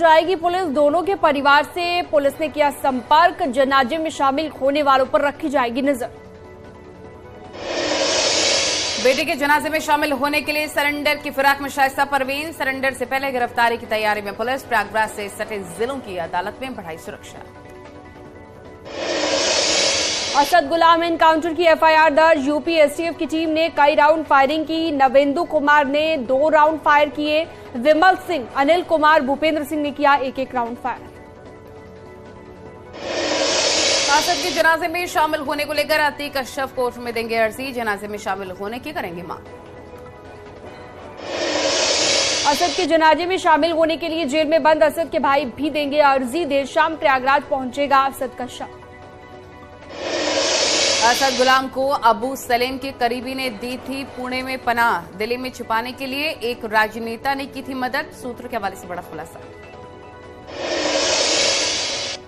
जाएगी पुलिस। दोनों के परिवार से पुलिस ने किया संपर्क। जनाजे में शामिल होने वालों पर रखी जाएगी नजर। बेटे के जनाजे में शामिल होने के लिए सरेंडर की फिराक में शाइस्ता परवीन। सरेंडर से पहले गिरफ्तारी की तैयारी में पुलिस। प्रयागराज से सटे जिलों की अदालत में बढ़ाई सुरक्षा। असद गुलाम एनकाउंटर की एफआईआर दर्ज। यूपी एसटीएफ की टीम ने कई राउंड फायरिंग की। नवेंदु कुमार ने 2 राउंड फायर किए। विमल सिंह, अनिल कुमार, भूपेंद्र सिंह ने किया 1-1 राउंड फायर। असद के जनाजे में शामिल होने को लेकर अतीक अशरफ कोर्ट में देंगे अर्जी। जनाजे में शामिल होने की करेंगे मांग। असद के जनाजे में शामिल होने के लिए जेल में बंद असद के भाई भी देंगे अर्जी। देर शाम प्रयागराज पहुंचेगा असद का शव। असद गुलाम को अबू सलेम के करीबी ने दी थी पुणे में पनाह। दिल्ली में छिपाने के लिए एक राजनेता ने की थी मदद। सूत्र के हवाले से बड़ा खुलासा।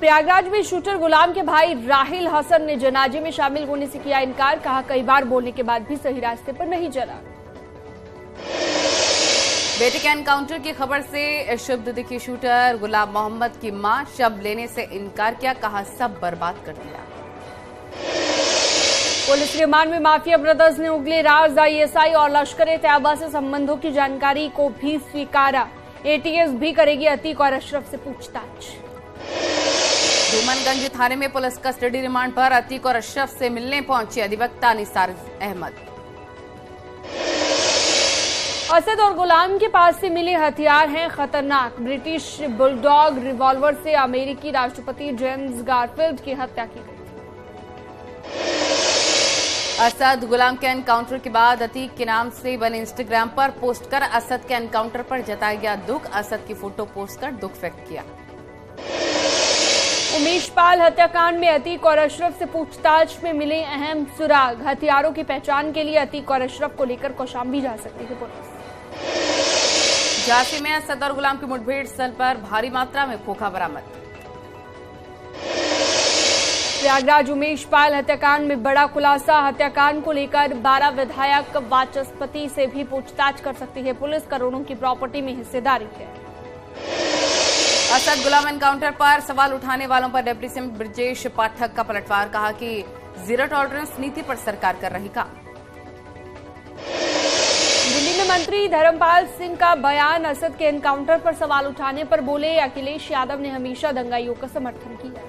प्रयागराज में शूटर गुलाम के भाई राहिल हसन ने जनाजे में शामिल होने से किया इनकार। कहा कई बार बोलने के बाद भी सही रास्ते पर नहीं चला। बेटे के एनकाउंटर की खबर से शुभ दिखी शूटर गुलाम मोहम्मद की मां। शव लेने से इनकार किया। कहा सब बर्बाद कर दिया। पुलिस रिमांड में माफिया ब्रदर्स ने उगले राज। आईएसआई और लश्कर तैयबा से संबंधों की जानकारी को भी स्वीकारा। एटीएस भी करेगी अतीक और अशरफ से पूछताछ। धूमनगंज थाने में पुलिस कस्टडी रिमांड पर अतीक और अशरफ से मिलने पहुंचे अधिवक्ता निसार अहमद। असद और गुलाम के पास से मिले हथियार हैं खतरनाक। ब्रिटिश बुलडॉग रिवॉल्वर से अमेरिकी राष्ट्रपति जेम्स गारफील्ड की हत्या की गई। असद गुलाम के एनकाउंटर के बाद अतीक के नाम से बने इंस्टाग्राम पर पोस्ट कर असद के एनकाउंटर पर जताया गया दुख। असद की फोटो पोस्ट कर दुख व्यक्त किया। उमेश पाल हत्याकांड में अतीक और अशरफ से पूछताछ में मिले अहम सुराग। हथियारों की पहचान के लिए अतीक और अशरफ को लेकर कौशाम्बी जा सकती है पुलिस। झांसी में असद और गुलाम की मुठभेड़ स्थल पर भारी मात्रा में खोखा बरामद। प्रयागराज उमेश पाल हत्याकांड में बड़ा खुलासा। हत्याकांड को लेकर 12 विधायक वाचस्पति से भी पूछताछ कर सकती है पुलिस। करोड़ों की प्रॉपर्टी में हिस्सेदारी है। असद गुलाम एनकाउंटर पर सवाल उठाने वालों पर डिप्टी सीएम ब्रजेश पाठक का पलटवार। कहा कि जीरो टॉलरेंस नीति पर सरकार कर रही काम। दिल्ली में मंत्री धर्मपाल सिंह का बयान। असद के एनकाउंटर पर सवाल उठाने पर बोले अखिलेश यादव ने हमेशा दंगाइयों का समर्थन किया।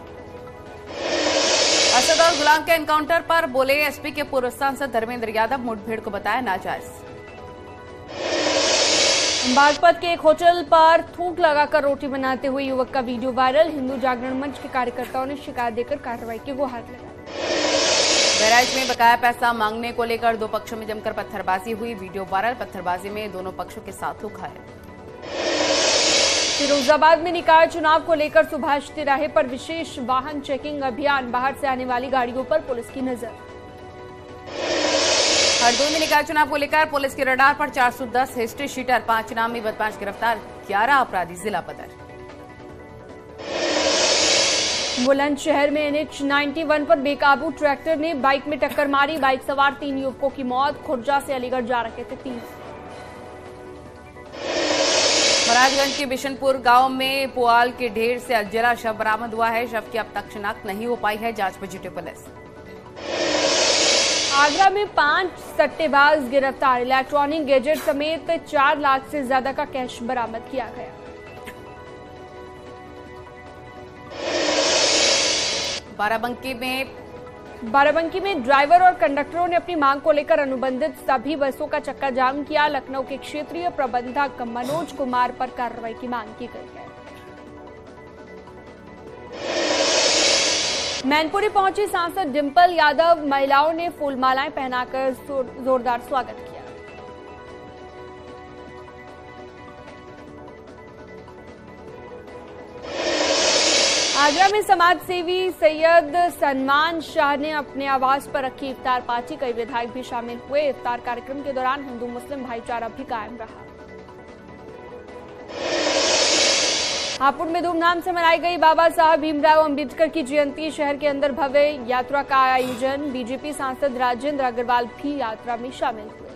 असद और गुलाम के एनकाउंटर पर बोले एसपी के पूर्व सांसद धर्मेंद्र यादव। मुठभेड़ को बताया नाजायज। बागपत के एक होटल पर थूक लगाकर रोटी बनाते हुए युवक का वीडियो वायरल। हिंदू जागरण मंच के कार्यकर्ताओं ने शिकायत देकर कार्रवाई की गुहार लगाई। बहराइच में बकाया पैसा मांगने को लेकर 2 पक्षों में जमकर पत्थरबाजी हुई। Video viral. पत्थरबाजी में दोनों पक्षों के साथ घायल। फिरोजाबाद में निकाय चुनाव को लेकर सुभाष तिराहे पर विशेष वाहन चेकिंग अभियान। बाहर से आने वाली गाड़ियों पर पुलिस की नजर। हरदोई में निकाय चुनाव को लेकर पुलिस के रडार पर 410 हिस्ट्री शीटर। 5 इनामी बदमाश गिरफ्तार। 11 अपराधी जिला पदर। बुलंदशहर में NH 91 पर बेकाबू ट्रैक्टर ने बाइक में टक्कर मारी। बाइक सवार 3 युवकों की मौत। खुर्जा से अलीगढ़ जा रहे थे 3। महाराजगंज के बिशनपुर गांव में पुआल के ढेर से जला शव बरामद हुआ है। शव की अब तक शिनाख्त नहीं हो पाई है। जांच में जुटी पुलिस। आगरा में 5 सट्टेबाज गिरफ्तार। इलेक्ट्रॉनिक गैजेट समेत 4 लाख से ज्यादा का कैश बरामद किया गया। बाराबंकी में ड्राइवर और कंडक्टरों ने अपनी मांग को लेकर अनुबंधित सभी बसों का चक्का जाम किया। लखनऊ के क्षेत्रीय प्रबंधक मनोज कुमार पर कार्रवाई की मांग की गई है। मैनपुरी पहुंची सांसद डिंपल यादव। महिलाओं ने फूलमालाएं पहनाकर जोरदार स्वागत किया। आगरा में समाज सेवी सैयद सलमान शाह ने अपने आवास पर रखी इफ्तार पार्टी। कई विधायक भी शामिल हुए। इफ्तार कार्यक्रम के दौरान हिंदू मुस्लिम भाईचारा भी कायम रहा। हापुड़ में धूमधाम से मनाई गई बाबा साहब भीमराव अंबेडकर की जयंती। शहर के अंदर भव्य यात्रा का आयोजन। बीजेपी सांसद राजेंद्र अग्रवाल भी यात्रा में शामिल हुए।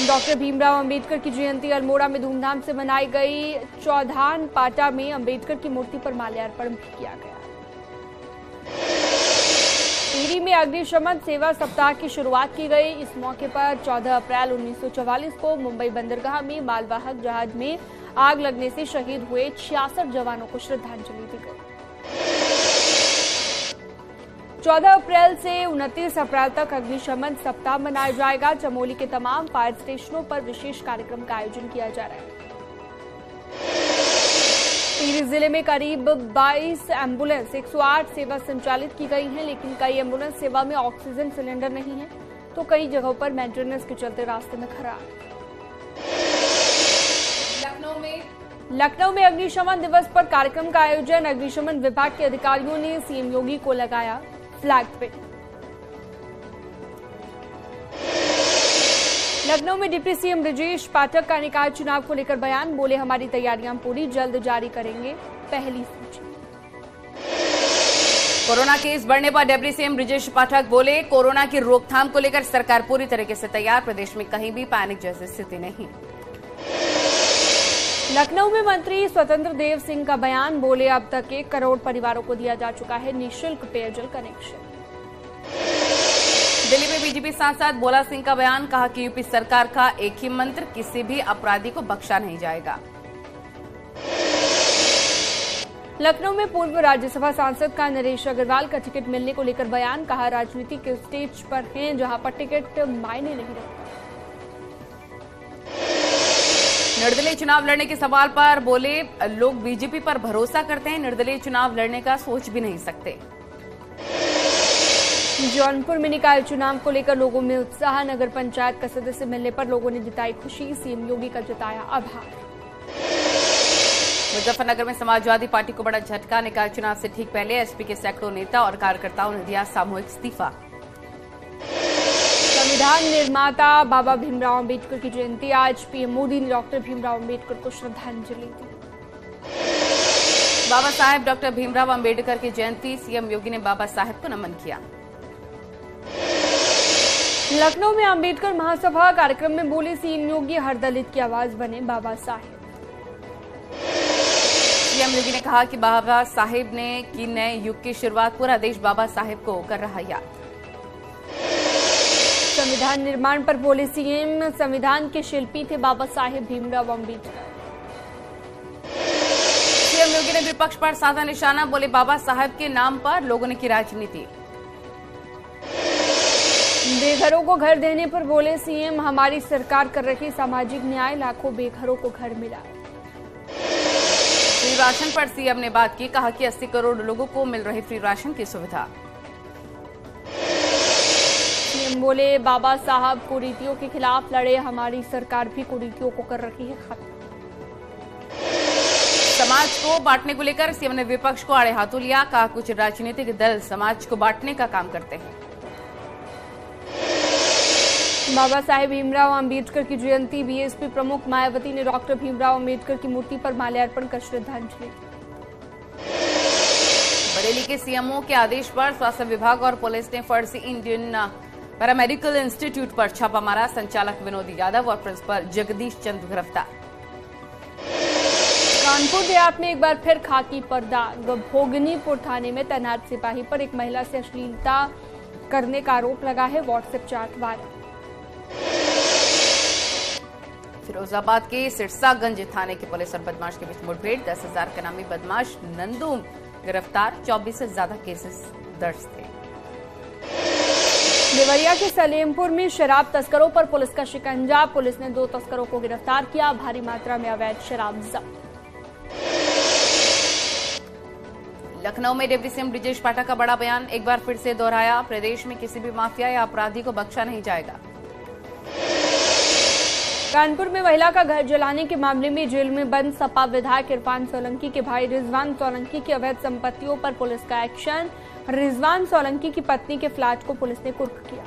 डॉक्टर भीमराव अंबेडकर की जयंती अल्मोड़ा में धूमधाम से मनाई गई। चौधान पाटा में अंबेडकर की मूर्ति पर माल्यार्पण भी किया गया। टिहरी में अग्निशमन सेवा सप्ताह की शुरुआत की गई। इस मौके पर 14 अप्रैल 1944 को मुंबई बंदरगाह में मालवाहक जहाज में आग लगने से शहीद हुए 66 जवानों को श्रद्धांजलि दी गई। 14 अप्रैल से 29 अप्रैल तक अग्निशमन सप्ताह मनाया जाएगा। चमोली के तमाम फायर स्टेशनों पर विशेष कार्यक्रम का आयोजन किया जा रहा है। टिहरी जिले में करीब 22 एम्बुलेंस 108 सेवा संचालित की गई हैं, लेकिन कई एम्बुलेंस सेवा में ऑक्सीजन सिलेंडर नहीं है, तो कई जगहों पर मेंटेनेंस के चलते रास्ते में खराब। लखनऊ में अग्निशमन दिवस पर कार्यक्रम का आयोजन। अग्निशमन विभाग के अधिकारियों ने सीएम योगी को लगाया फ्लैग पे। लखनऊ में डिप्टी सीएम ब्रजेश पाठक का निकाय चुनाव को लेकर बयान। बोले, हमारी तैयारियां पूरी, जल्द जारी करेंगे पहली सूची। कोरोना केस बढ़ने पर डिप्टी सीएम ब्रजेश पाठक बोले, कोरोना की रोकथाम को लेकर सरकार पूरी तरीके से तैयार, प्रदेश में कहीं भी पैनिक जैसी स्थिति नहीं। लखनऊ में मंत्री स्वतंत्र देव सिंह का बयान। बोले, अब तक 1 करोड़ परिवारों को दिया जा चुका है निःशुल्क पेयजल कनेक्शन। दिल्ली में बीजेपी सांसद भोला सिंह का बयान। कहा कि यूपी सरकार का एक ही मंत्र, किसी भी अपराधी को बख्शा नहीं जाएगा। लखनऊ में पूर्व राज्यसभा सांसद का नरेश अग्रवाल का टिकट मिलने को लेकर बयान। कहा, राजनीति के स्टेज पर हैं जहां पर टिकट मायने नहीं रखता। निर्दलीय चुनाव लड़ने के सवाल पर बोले, लोग बीजेपी पर भरोसा करते हैं, निर्दलीय चुनाव लड़ने का सोच भी नहीं सकते। जौनपुर में निकाय चुनाव को लेकर लोगों में उत्साह। नगर पंचायत का सदस्य मिलने पर लोगों ने जताई खुशी। सीएम योगी का जताया आभार। मुजफ्फरनगर में समाजवादी पार्टी को बड़ा झटका। निकाय चुनाव से ठीक पहले एसपी के सैकड़ों नेता और कार्यकर्ताओं ने दिया सामूहिक इस्तीफा। संविधान निर्माता बाबा भीमराव अंबेडकर की जयंती आज। पीएम मोदी ने डॉक्टर भीमराव अंबेडकर को श्रद्धांजलि दी। बाबा साहेब डॉक्टर भीमराव अंबेडकर की जयंती। सीएम योगी ने बाबा साहेब को नमन किया। लखनऊ में अंबेडकर महासभा कार्यक्रम में बोले सीएम योगी, हर दलित की आवाज बने बाबा साहेब। सीएम योगी ने कहा कि बाबा साहेब ने की नए युग की शुरुआत, पूरा देश बाबा साहेब को कर रहा याद। संविधान निर्माण पर बोले सीएम, संविधान के शिल्पी थे बाबा साहेब भीमराव अंबेडकर। सीएम योगी ने विपक्ष पर साधा निशाना। बोले, बाबा साहेब के नाम पर लोगों ने की राजनीति। बेघरों को घर देने पर बोले सीएम, हमारी सरकार कर रही सामाजिक न्याय, लाखों बेघरों को घर मिला। फ्री राशन पर सीएम ने बात की। कहा कि 80 करोड़ लोगों को मिल रही फ्री राशन की सुविधा। सीएम बोले, बाबा साहब कुरीतियों के खिलाफ लड़े, हमारी सरकार भी कुरीतियों को कर रही है खत्म। समाज को बांटने को लेकर सीएम ने विपक्ष को आड़े हाथों लिया। कहा, कुछ राजनीतिक दल समाज को बांटने का काम करते हैं। बाबा साहेब भीमराव अंबेडकर की जयंती। बीएसपी प्रमुख मायावती ने डॉक्टर भीमराव अंबेडकर की मूर्ति पर माल्यार्पण कर श्रद्धांजलि। बरेली के सीएमओ के आदेश पर स्वास्थ्य विभाग और पुलिस ने फर्जी इंडियन पैरामेडिकल इंस्टीट्यूट पर छापा मारा। संचालक विनोद यादव और प्रिंसिपल जगदीश चंद गिरफ्तार। कानपुर देहात में एक बार फिर खाकी पर्दा। भोगनीपुर थाने में तैनात सिपाही पर एक महिला से अश्लीलता करने का आरोप लगा है। WhatsApp chat viral. फिरोजाबाद के सिरसागंज थाने की पुलिस और बदमाश के बीच मुठभेड़। 10,000 के नामी बदमाश नंदू गिरफ्तार। 24 से ज्यादा केसेस दर्ज थे। देवरिया के सलेमपुर में शराब तस्करों पर पुलिस का शिकंजा। पुलिस ने 2 तस्करों को गिरफ्तार किया। भारी मात्रा में अवैध शराब जब्त। लखनऊ में डिप्टी सीएम ब्रजेश पाठक का बड़ा बयान। एक बार फिर से दोहराया, प्रदेश में किसी भी माफिया या अपराधी को बख्शा नहीं जाएगा। कानपुर में महिला का घर जलाने के मामले में जेल में बंद सपा विधायक इरफान सोलंकी के भाई रिजवान सोलंकी की अवैध संपत्तियों पर पुलिस का एक्शन। रिजवान सोलंकी की पत्नी के फ्लैट को पुलिस ने कुर्क किया।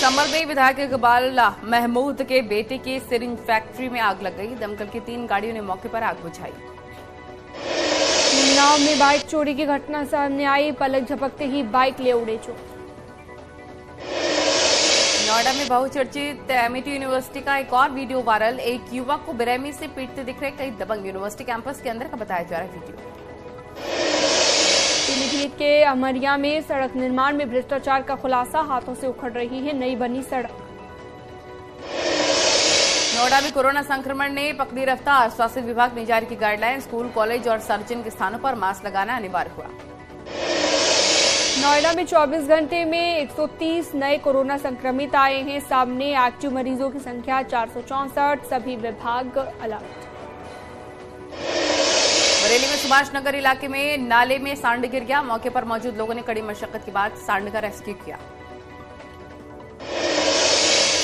संभल में विधायक इकबाल महमूद के बेटे की सिरिंज फैक्ट्री में आग लग गई। दमकल की 3 गाड़ियों ने मौके पर आग बुझाई। उन्नाव में बाइक चोरी की घटना सामने आई। पलक झपकते ही बाइक ले उड़े चोर। नोएडा में बहुचर्चित एमिटी यूनिवर्सिटी का एक और वीडियो वायरल। एक युवक को बेरहमी से पीटते दिख रहे कई दबंग। यूनिवर्सिटी कैंपस के अंदर का बताया जा रहा है वीडियो। पीलीभीत के अमरिया में सड़क निर्माण में भ्रष्टाचार का खुलासा, हाथों से उखड़ रही है नई बनी सड़क। नोएडा में कोरोना संक्रमण ने पकड़ी रफ्तार, स्वास्थ्य विभाग ने जारी की गाइडलाइन। स्कूल, कॉलेज और सार्वजनिक स्थानों पर मास्क लगाना अनिवार्य हुआ। नोएडा में 24 घंटे में 130 नए कोरोना संक्रमित आए हैं सामने। एक्टिव मरीजों की संख्या 464, सभी विभाग अलर्ट। बरेली में सुभाष नगर इलाके में नाले में सांड गिर गया। मौके पर मौजूद लोगों ने कड़ी मशक्कत के बाद सांड का रेस्क्यू किया।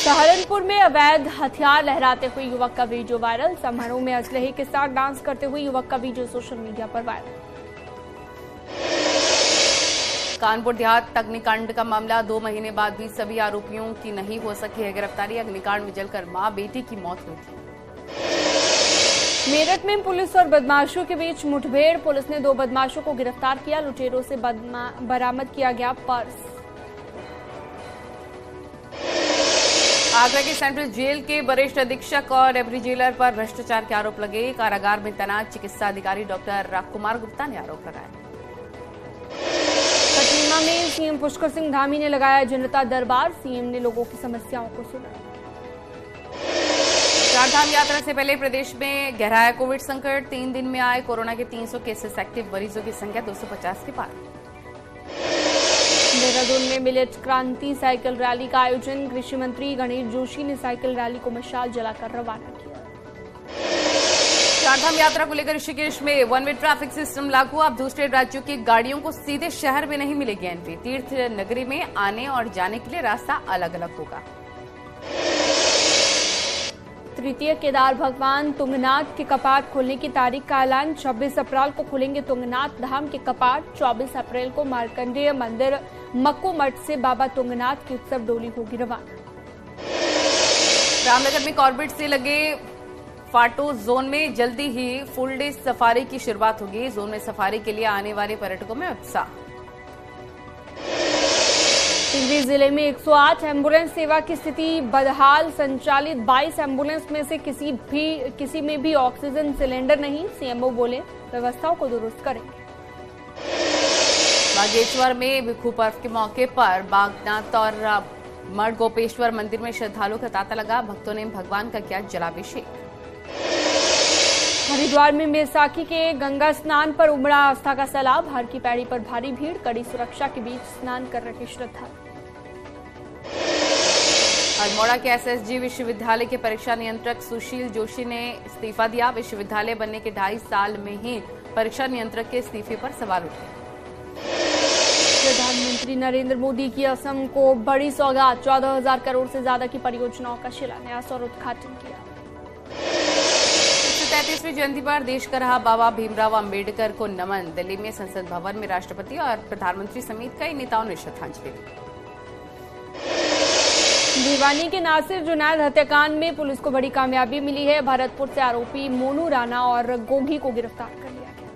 सहारनपुर में अवैध हथियार लहराते हुए युवक का वीडियो वायरल। समारोह में असलहे के साथ डांस करते हुए युवक का वीडियो सोशल मीडिया पर वायरल। कानपुर देहात अग्निकांड का मामला, 2 महीने बाद भी सभी आरोपियों की नहीं हो सकी है गिरफ्तारी। अग्निकांड में जलकर मां बेटी की मौत हुई थी। मेरठ में पुलिस और बदमाशों के बीच मुठभेड़, पुलिस ने 2 बदमाशों को गिरफ्तार किया। लुटेरों से बरामद किया गया पर्स। आगरा के सेंट्रल जेल के वरिष्ठ अधीक्षक और डिप्टी जेलर पर भ्रष्टाचार के आरोप लगे। कारागार में तैनात चिकित्सा अधिकारी डॉक्टर राजकुमार गुप्ता ने आरोप लगाया। कटनीमा में सीएम पुष्कर सिंह धामी ने लगाया जनता दरबार, सीएम ने लोगों की समस्याओं को सुना। चारधाम यात्रा से पहले प्रदेश में गहराया कोविड संकट, 3 दिन में आए कोरोना के 300 केसेस। एक्टिव मरीजों की संख्या 250 के पार। देहरादून में मिलेट क्रांति साइकिल रैली का आयोजन, कृषि मंत्री गणेश जोशी ने साइकिल रैली को मशाल जलाकर रवाना किया। चारधाम यात्रा को लेकर ऋषिकेश में 1 वे ट्रैफिक सिस्टम लागू। अब दूसरे राज्यों की गाड़ियों को सीधे शहर में नहीं मिलेगी एंट्री। तीर्थ नगरी में आने और जाने के लिए रास्ता अलग अलग होगा। तृतीय केदार भगवान तुंगनाथ के कपाट खोलने की तारीख का ऐलान, 26 अप्रैल को खुलेंगे तुंगनाथ धाम के कपाट। 24 अप्रैल को मार्कंडेय मंदिर मक्कू मठ से बाबा तुंगनाथ की उत्सव डोली होगी रवाना। रामनगर में कॉर्बेट से लगे फाटो जोन में जल्दी ही फुल डे सफारी की शुरुआत होगी। जोन में सफारी के लिए आने वाले पर्यटकों में उत्साह। टिहरी जिले में 108 एम्बुलेंस सेवा की स्थिति बदहाल, संचालित 22 एम्बुलेंस में से किसी में भी ऑक्सीजन सिलेंडर नहीं। सीएमओ बोले व्यवस्थाओं को दुरुस्त करेंगे। बागेश्वर में भिक्षु पर्व के मौके पर बागनाथ और मठ गोपेश्वर मंदिर में श्रद्धालुओं का तांता लगा। भक्तों ने भगवान का किया जलाभिषेक। हरिद्वार में बैसाखी के गंगा स्नान पर उमड़ा आस्था का सैलाब। हर की पैड़ी पर भारी भीड़, कड़ी सुरक्षा के बीच स्नान कर रहे श्रद्धालु। अल्मोड़ा के एसएसजी विश्वविद्यालय के परीक्षा नियंत्रक सुशील जोशी ने इस्तीफा दिया। विश्वविद्यालय बनने के 2.5 साल में ही परीक्षा नियंत्रक के इस्तीफे पर सवाल उठे। प्रधानमंत्री नरेंद्र मोदी की असम को बड़ी सौगात, 14,000 करोड़ से ज्यादा की परियोजनाओं का शिलान्यास और उद्घाटन किया। 133वीं जयंती पर देश का रहा बाबा भीमराव अंबेडकर को नमन। दिल्ली में संसद भवन में राष्ट्रपति और प्रधानमंत्री समेत कई नेताओं ने श्रद्धांजलि दी। भिवानी के नासिर जुनैद हत्याकांड में पुलिस को बड़ी कामयाबी मिली है। भरतपुर से आरोपी मोनू राणा और गोगी को गिरफ्तार कर लिया गया।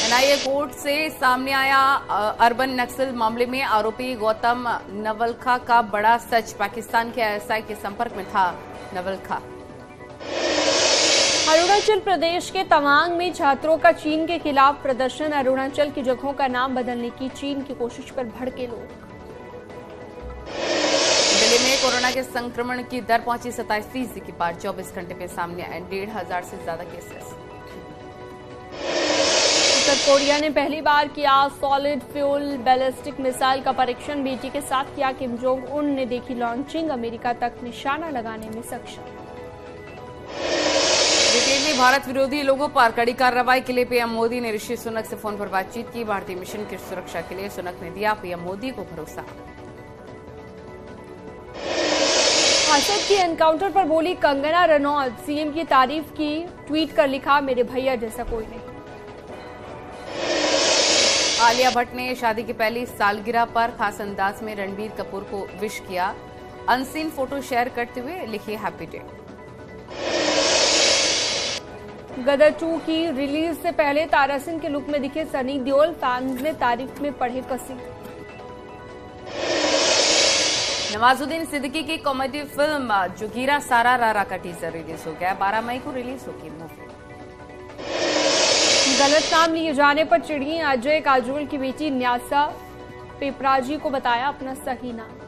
एनआईए कोर्ट से सामने आया अर्बन नक्सल मामले में आरोपी गौतम नवलखा का बड़ा सच। पाकिस्तान के आईएसआई के संपर्क में था नवलखा। अरुणाचल प्रदेश के तवांग में छात्रों का चीन के खिलाफ प्रदर्शन। अरुणाचल की जगहों का नाम बदलने की चीन की कोशिश पर भड़के लोग। दिल्ली में कोरोना के संक्रमण की दर पहुंची 27% के पार। 24 घंटे में सामने आए 1,500 से ज्यादा केसेस। उत्तर कोरिया ने पहली बार किया सॉलिड फ्यूल बैलिस्टिक मिसाइल का परीक्षण। बेटी के साथ किया किम जोंग उन ने देखी लॉन्चिंग। अमेरिका तक निशाना लगाने में सक्षम। ब्रिटेन में भारत विरोधी लोगों पर कड़ी कार्रवाई के लिए पीएम मोदी ने ऋषि सुनक से फोन पर बातचीत की। भारतीय मिशन की सुरक्षा के लिए सुनक ने दिया पीएम मोदी को भरोसा। असद के एनकाउंटर पर बोली कंगना रनौत, सीएम की तारीफ की। ट्वीट कर लिखा मेरे भैया जैसा कोई नहीं। आलिया भट्ट ने शादी की पहली सालगिरह पर खास अंदाज में रणबीर कपूर को विश किया। अनसीन फोटो शेयर करते हुए लिखी हैप्पी डे। गदर 2 की रिलीज से पहले तारा सिंह के लुक में दिखे सनी देओल। फैंस ने तारीफ में पढ़े कसीदे। नवाजुद्दीन सिद्दीकी की कॉमेडी फिल्म जोगीरा सारा रारा का टीजर रिलीज हो गया। 12 मई को रिलीज होगी मूवी। गलत नाम लिए जाने पर चिढ़ी अजय काजोल की बेटी न्यासा पेपराजी को बताया अपना सही नाम।